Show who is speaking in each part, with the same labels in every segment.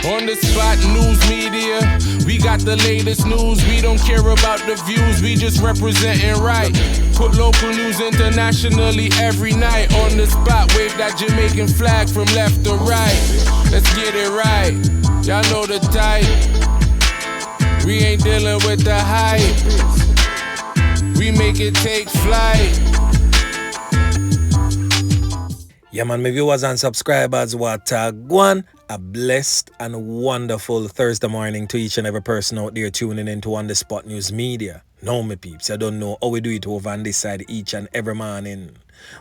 Speaker 1: On the spot news media, we got the latest news. We don't care about the views, we just representing right. Put local news internationally every night. On the spot, wave that Jamaican flag from left to right. Let's get it right, y'all know the type. We ain't dealing with the hype, we make it take flight.
Speaker 2: Yeah, man, my viewers and subscribers, what one, a blessed and wonderful Thursday morning to each and every person out there tuning in to On The Spot News Media. Now, my peeps, I don't know how we do it over on this side each and every morning.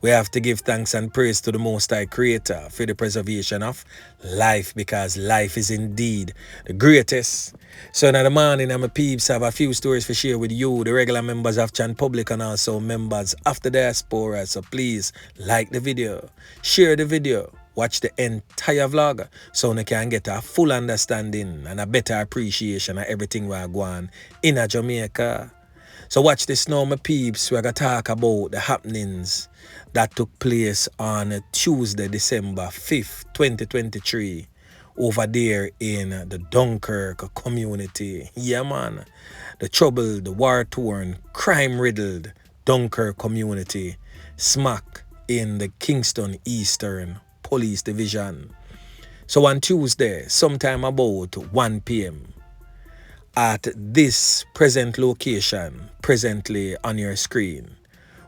Speaker 2: We have to give thanks and praise to the Most High Creator for the preservation of life, because life is indeed the greatest. So in the morning, my peeps, I have a few stories to share with you, the regular members of Chan Public and also members of the Diaspora. So please like the video, share the video, watch the entire vlog so you can get a full understanding and a better appreciation of everything we're going in Jamaica. So watch this now, my peeps. We're going to talk about the happenings that took place on Tuesday, December 5th, 2023, over there in the Dunkirk community. Yeah, man. The troubled, the war-torn, crime-riddled Dunkirk community smack in the Kingston Eastern Police Division. So on Tuesday, sometime about 1 p.m., at this present location, presently on your screen,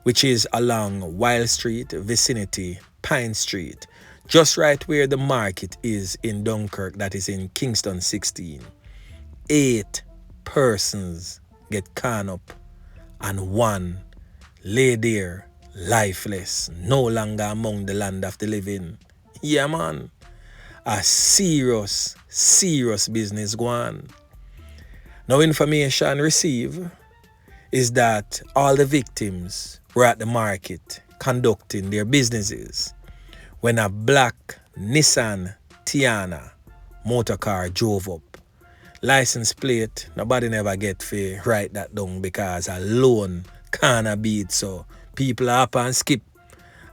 Speaker 2: which is along Wild Street, vicinity, Pine Street, just right where the market is in Dunkirk, that is in Kingston 16. 8 persons get caught up and 1 lay there lifeless, no longer among the land of the living. Yeah, man. A serious business going on. Now, information received is that all the victims were at the market conducting their businesses when a black Nissan Tiana motor car drove up. License plate, nobody never get to write that down because a loan can't beat, so people up and skip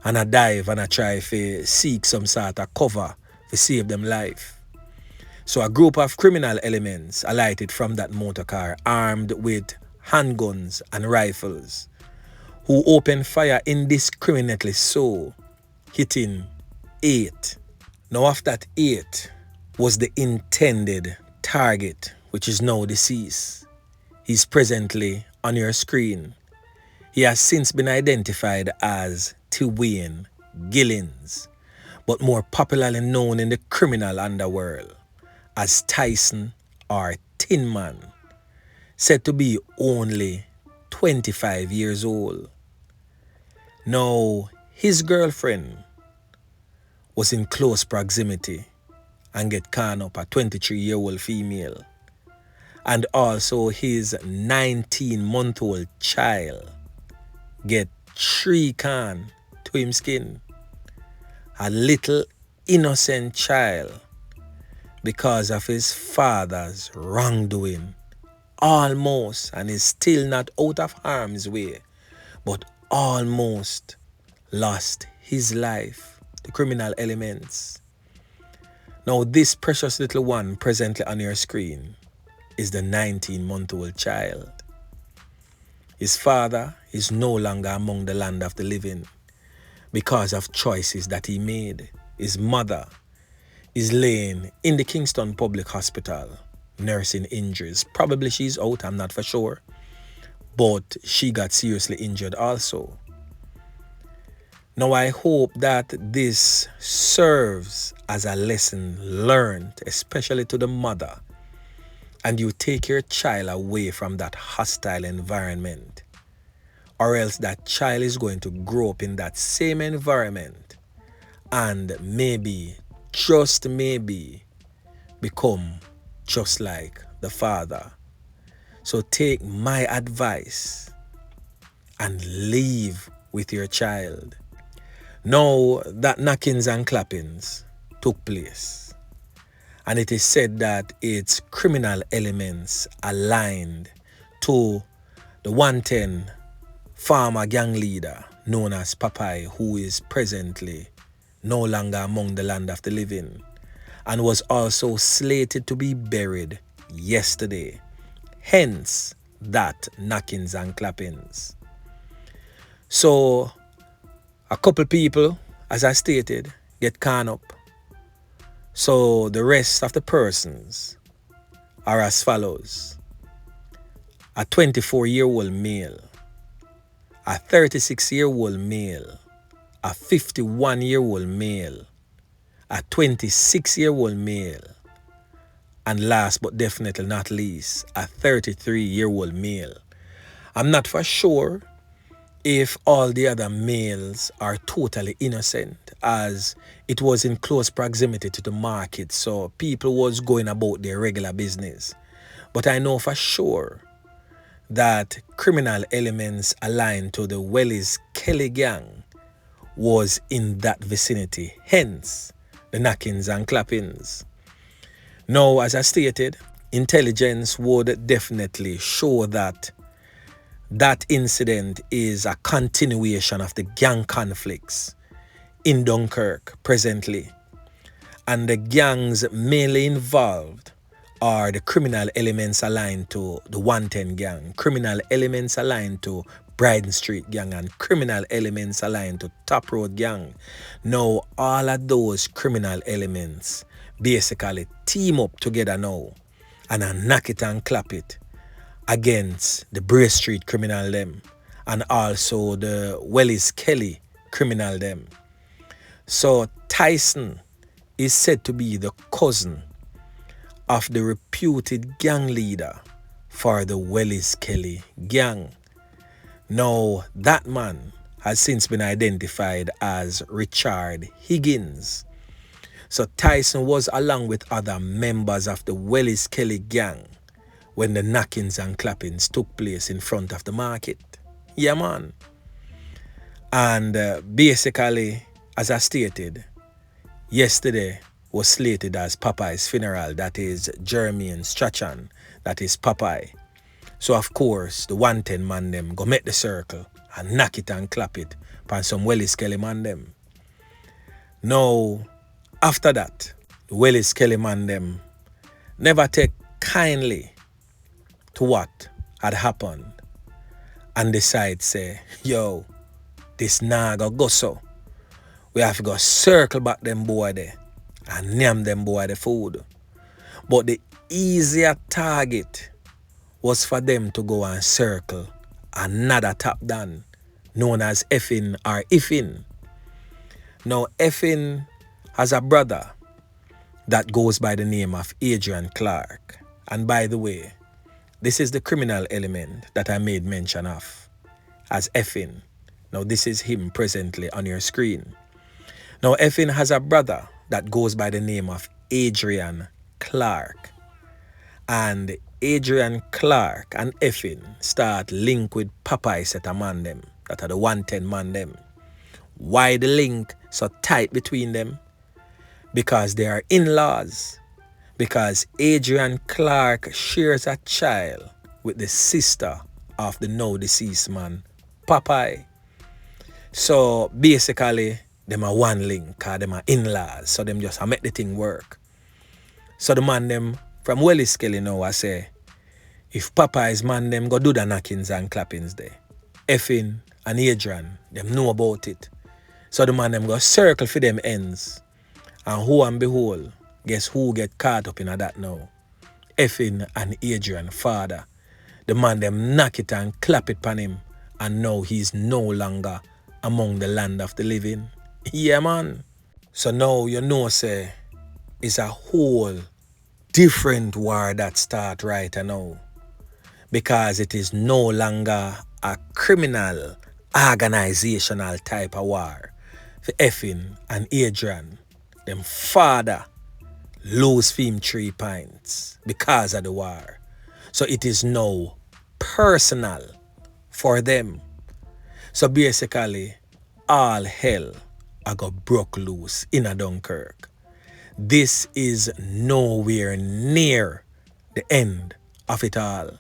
Speaker 2: and a dive and a try to seek some sort of cover to save them life. So a group of criminal elements alighted from that motor car armed with handguns and rifles, who opened fire indiscriminately, so hitting 8. Now of that 8 was the intended target, which is now deceased. He's presently on your screen. He has since been identified as Tewayne Gillings, but more popularly known in the criminal underworld as Tyson or Tin Man, said to be only 25 years old. Now, his girlfriend was in close proximity and get caught up, a 23-year-old female, and also his 19-month-old child get 3 can to him skin. A little innocent child, because of his father's wrongdoing, almost, and is still not out of harm's way, but almost lost his life to criminal elements. Now, this precious little one presently on your screen is the 19-month-old child. His father is no longer among the land of the living because of choices that he made. His mother is laying in the Kingston Public Hospital, nursing injuries. Probably she's out, I'm not for sure. But she got seriously injured also. Now I hope that this serves as a lesson learned, especially to the mother, and you take your child away from that hostile environment, or else that child is going to grow up in that same environment and maybe, just maybe, become just like the father. So take my advice and leave with your child. Now that knockings and clappings took place, and it is said that it's criminal elements aligned to the 110 farmer gang leader known as Papai, who is presently no longer among the land of the living, and was also slated to be buried yesterday. Hence, that knockings and clappings. So, a couple people, as I stated, get caught up. So, the rest of the persons are as follows. A 24-year-old male, a 36-year-old male, a 51-year-old male, a 26-year-old male, and last but definitely not least, a 33-year-old male. I'm not for sure if all the other males are totally innocent, as it was in close proximity to the market, so people was going about their regular business. But I know for sure that criminal elements aligned to the Wellis Kelly gang was in that vicinity, hence the knockings and clappings. Now, as I stated, intelligence would definitely show that that incident is a continuation of the gang conflicts in Dunkirk presently. And the gangs mainly involved are the criminal elements aligned to the 110 gang, criminal elements aligned to Bryden Street gang, and criminal elements aligned to Top Road gang. Now, all of those criminal elements basically team up together now and knock it and clap it against the Bray Street criminal them and also the Wellis Kelly criminal them. So Tyson is said to be the cousin of the reputed gang leader for the Wellis Kelly gang. Now that man has since been identified as Richard Higgins. So Tyson was along with other members of the Wellis Kelly gang when the knockings and clappings took place in front of the market. Yeah, man. And basically, as I stated, yesterday was slated as Popeye's funeral, that is Jermaine Strachan, that is Popeye. So of course, the 110 man them go make the circle and knock it and clap it upon some Wellis Kelly man them. Now, after that, the Wellis Kelly man them never take kindly to what had happened and decide say, yo, this nah go so. We have to go circle back them boy there and name them boy the food. But the easier target was for them to go and circle another top dan known as Effin or Effin. Now Effin has a brother that goes by the name of Adrian Clark. And by the way, this is the criminal element that I made mention of as Effin. Now this is him presently on your screen. Now Effin has a brother that goes by the name of Adrian Clark. And Adrian Clark and Effin start link with Popeye set a man them, that are the 110 man them. Why the link so tight between them? Because they are in-laws. Because Adrian Clark shares a child with the sister of the now deceased man, Popeye. So basically, them are one link, cause them are in-laws. So them just make the thing work. So the man them from Wellis Kelly now, I say, if Popeye's man them go do the knockings and clappings there, Effin and Adrian, them know about it. So the man them go circle for them ends. And who and behold, guess who get caught up in that now? Effin and Adrian father. The man them knock it and clap it pan him. And now he's no longer among the land of the living. Yeah, man. So now you know, say, it's a whole different war that start right now. Because it is no longer a criminal, organizational type of war. For Effin and Adrian, them father lose him 3 points because of the war. So it is now personal for them. So basically, all hell I got broke loose in a Dunkirk. This is nowhere near the end of it all.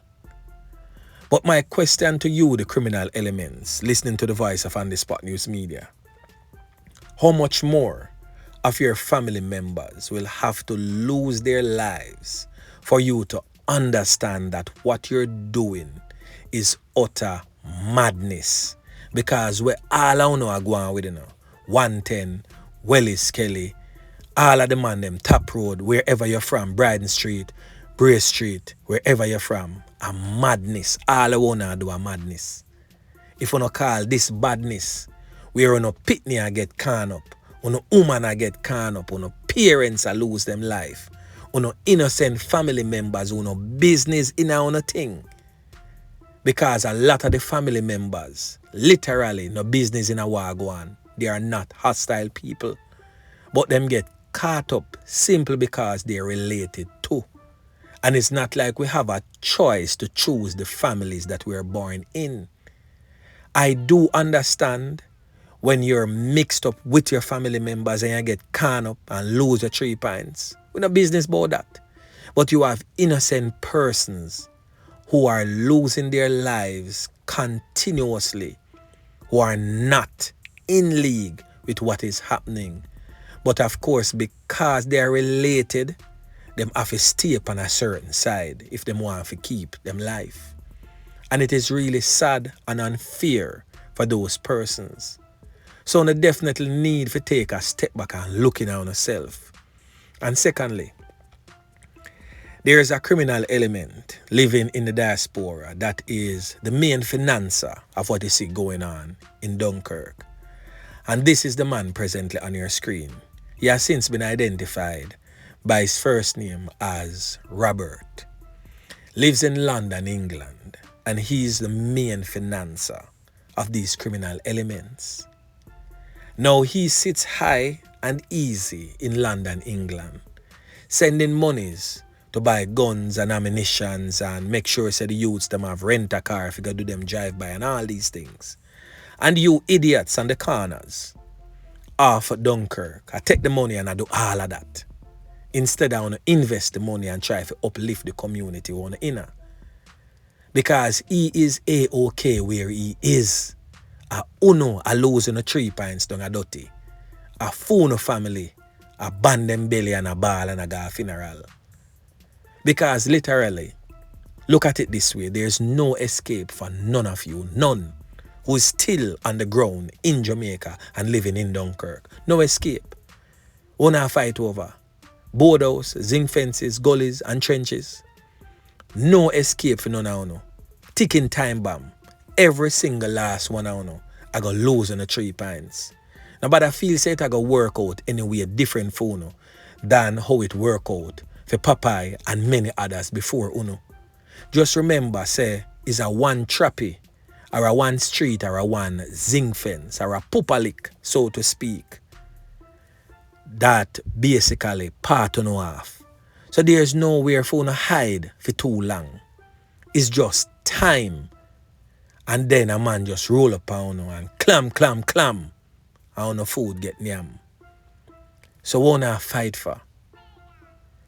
Speaker 2: But my question to you, the criminal elements, listening to the voice of On The Spot News Media, how much more of your family members will have to lose their lives for you to understand that what you're doing is utter madness. Because we all are going with 110, Wellis Kelly, all of the man them Top Road, wherever you're from, Bryden Street, Bray Street, wherever you're from, a madness. All I wanna do a madness. If you no call this badness, where you no pitney a get can up, no woman a get can up, no parents a lose them life, no innocent family members who no business in a thing. Because a lot of the family members literally no business in a wagwan. They are not hostile people. But them get caught up simply because they're related to. And it's not like we have a choice to choose the families that we're born in. I do understand when you're mixed up with your family members and you get caught up and lose your 3 pints. We're no business about that. But you have innocent persons who are losing their lives continuously, who are not in league with what is happening. But of course, because they are related, them have to stay up on a certain side if them want to keep them life. And it is really sad and unfair for those persons. So they definitely need to take a step back and look in on yourself. And secondly, there is a criminal element living in the diaspora that is the main financer of what you see going on in Dunkirk. And this is the man presently on your screen. He has since been identified by his first name as Robert. Lives in London, England, and he's the main financer of these criminal elements. Now he sits high and easy in London, England, sending monies to buy guns and ammunitions and make sure the youths them have rent a car if you go do them drive-by and all these things. And you idiots on the corners off at Dunkirk, I take the money and I do all of that. Instead I want to invest the money and try to uplift the community on the inner. Because he is A-OK where he is. A uno a losing a 3 pints down a dirty. A phone family, a band them belly and a ball and a go funeral. Because literally, look at it this way, there's no escape for none of you, none, who is still on the ground in Jamaica and living in Dunkirk. No escape. Wanna fight over boardhouse, zinc fences, gullies and trenches. No escape for none of you. Ticking time bomb. Every single last one of you I go lose on the 3 pints. Now but I feel say I go work out anyway different for you than how it work out for Popeye and many others before Uno. Just remember, say, is a one trappy, or a one street, or a one zinc fence, or a pupalik, so to speak. That basically part on off. So there's nowhere for Uno hide for too long. It's just time. And then a man just roll up on Uno and clam. And Uno food get nyam. So what Uno fight for?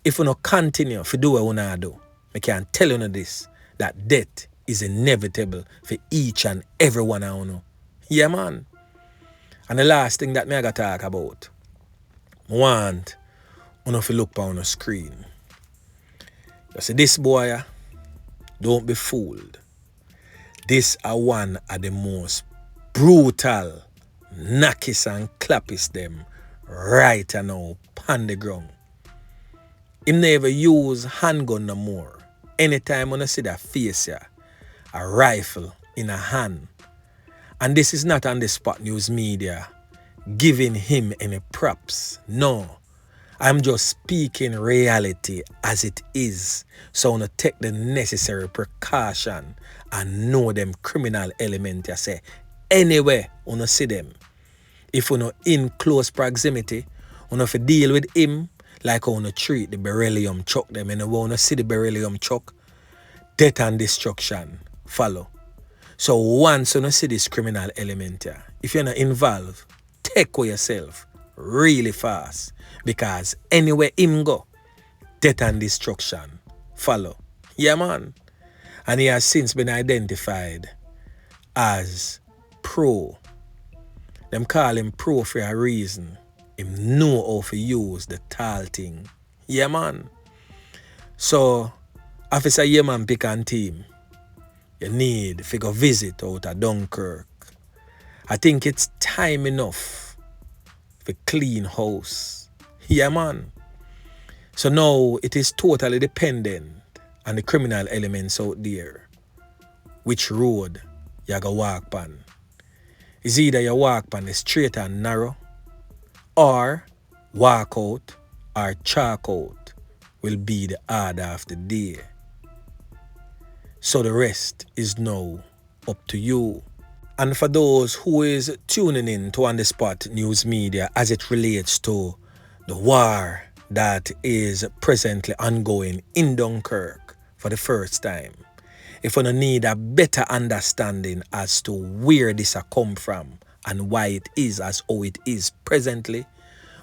Speaker 2: If you don't continue to do what you do, I can tell you this, that death is inevitable for each and every one of you. Yeah, man. And the last thing that I got to talk about, I want you to look on the screen. You see this boy, don't be fooled. This is one of the most brutal Knockist and Clappist them right now on the ground. Him never use handgun no more. Anytime when I see that face here, a rifle in a hand. And this is not on the Spot News Media giving him any props. No. I'm just speaking reality as it is. So I want to take the necessary precaution and know them criminal element. I say, anyway, I want to see them. If you know in close proximity, I want to deal with him like I want to treat the beryllium chuck them. And I want to see the beryllium chuck, death and destruction follow. So once you see this criminal element here, if you're not involved, take care of yourself really fast. Because anywhere him go, death and destruction follow. Yeah, man. And he has since been identified as Pro. Them call him Pro for a reason. him know how to use the tall thing. Yeah, man. So, Officer Yeman pick and team, you need to go visit out of Dunkirk. I think it's time enough for clean house. Yeah, man. So now it is totally dependent on the criminal elements out there. Which road you go walk on. It's either you walk on the straight and narrow, or walk out or chalk out will be the order of the day. So the rest is now up to you. And for those who is tuning in to On The Spot News Media as it relates to the war that is presently ongoing in Dunkirk for the first time, if you need a better understanding as to where this has come from and why it is as how it is presently,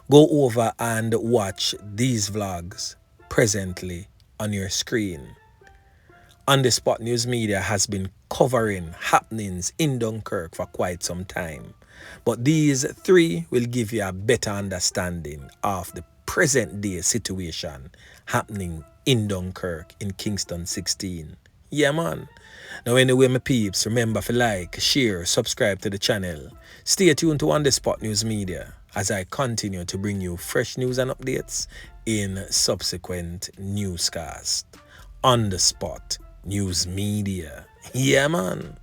Speaker 2: go over and watch these vlogs presently on your screen. On The Spot News Media has been covering happenings in Dunkirk for quite some time. But these three will give you a better understanding of the present day situation happening in Dunkirk in Kingston 16. Yeah, man. Now anyway, my peeps, remember to like, share, subscribe to the channel. Stay tuned to On The Spot News Media as I continue to bring you fresh news and updates in subsequent newscasts. On The Spot News Media. Yeah, man.